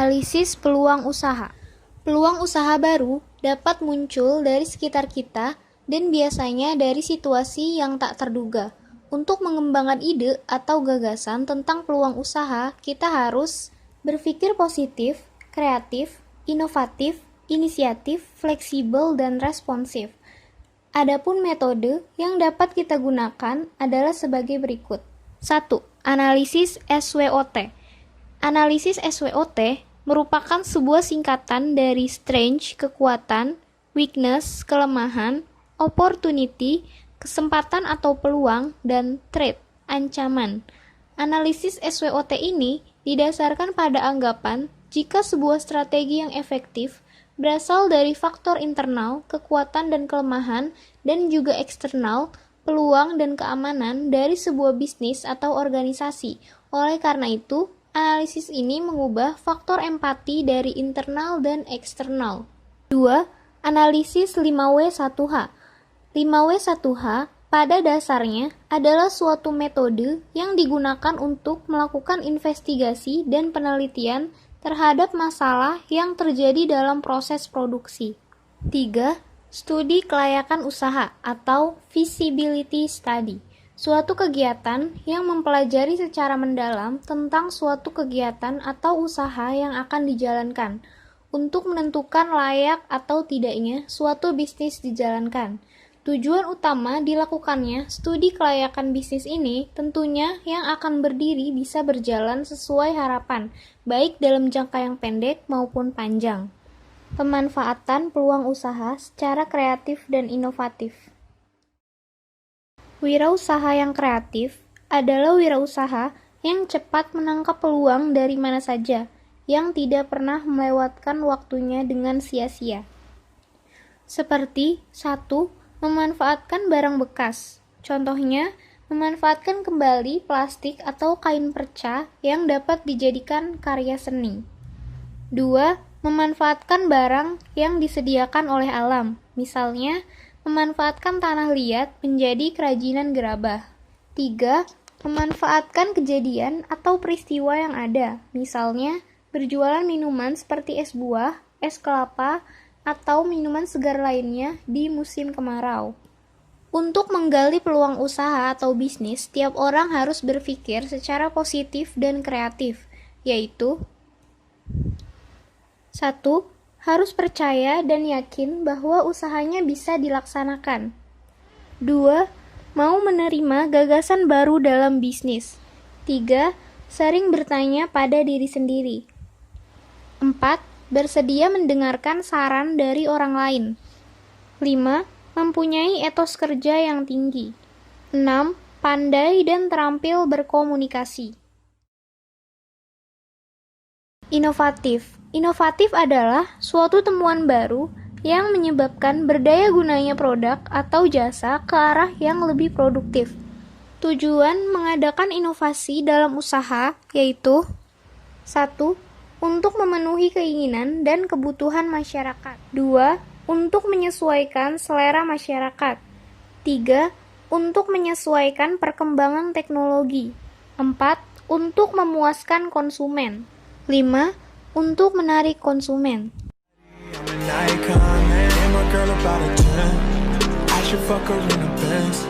Analisis peluang usaha. Peluang usaha baru dapat muncul dari sekitar kita dan biasanya dari situasi yang tak terduga. Untuk mengembangkan ide atau gagasan tentang peluang usaha, kita harus berpikir positif, kreatif, inovatif, inisiatif, fleksibel, dan responsif. Adapun metode yang dapat kita gunakan adalah sebagai berikut. 1. Analisis SWOT. Analisis SWOT merupakan sebuah singkatan dari strength, kekuatan, weakness, kelemahan, opportunity, kesempatan atau peluang, dan threat, ancaman. Analisis SWOT ini didasarkan pada anggapan jika sebuah strategi yang efektif berasal dari faktor internal, kekuatan dan kelemahan, dan juga eksternal, peluang dan keamanan dari sebuah bisnis atau organisasi. Oleh karena itu, analisis ini mengubah faktor empati dari internal dan eksternal. 2. Analisis 5W1H. 5W1H pada dasarnya adalah suatu metode yang digunakan untuk melakukan investigasi dan penelitian terhadap masalah yang terjadi dalam proses produksi. 3. Studi kelayakan usaha atau feasibility study. Suatu kegiatan yang mempelajari secara mendalam tentang suatu kegiatan atau usaha yang akan dijalankan untuk menentukan layak atau tidaknya suatu bisnis dijalankan. Tujuan utama dilakukannya studi kelayakan bisnis ini tentunya yang akan berdiri bisa berjalan sesuai harapan, baik dalam jangka yang pendek maupun panjang. Pemanfaatan peluang usaha secara kreatif dan inovatif. Wirausaha yang kreatif adalah wirausaha yang cepat menangkap peluang dari mana saja, yang tidak pernah melewatkan waktunya dengan sia-sia. Seperti 1. Memanfaatkan barang bekas. Contohnya, memanfaatkan kembali plastik atau kain perca yang dapat dijadikan karya seni. 2. Memanfaatkan barang yang disediakan oleh alam. Misalnya, memanfaatkan tanah liat menjadi kerajinan gerabah. 3. Memanfaatkan kejadian atau peristiwa yang ada. Misalnya, berjualan minuman seperti es buah, es kelapa, atau minuman segar lainnya di musim kemarau. Untuk menggali peluang usaha atau bisnis, tiap orang harus berpikir secara positif dan kreatif, yaitu 1. Harus percaya dan yakin bahwa usahanya bisa dilaksanakan. 2. Mau menerima gagasan baru dalam bisnis. 3. Sering bertanya pada diri sendiri. 4. Bersedia mendengarkan saran dari orang lain. 5. Mempunyai etos kerja yang tinggi. 6. Pandai dan terampil berkomunikasi. Inovatif. Inovatif adalah suatu temuan baru yang menyebabkan berdaya gunanya produk atau jasa ke arah yang lebih produktif. Tujuan mengadakan inovasi dalam usaha yaitu 1. Untuk memenuhi keinginan dan kebutuhan masyarakat. 2. Untuk menyesuaikan selera masyarakat. 3. Untuk menyesuaikan perkembangan teknologi. 4. Untuk memuaskan konsumen. 5. Untuk menarik konsumen. I'm an icon, man. And my girl about a 10. I should fuck her in a Benz.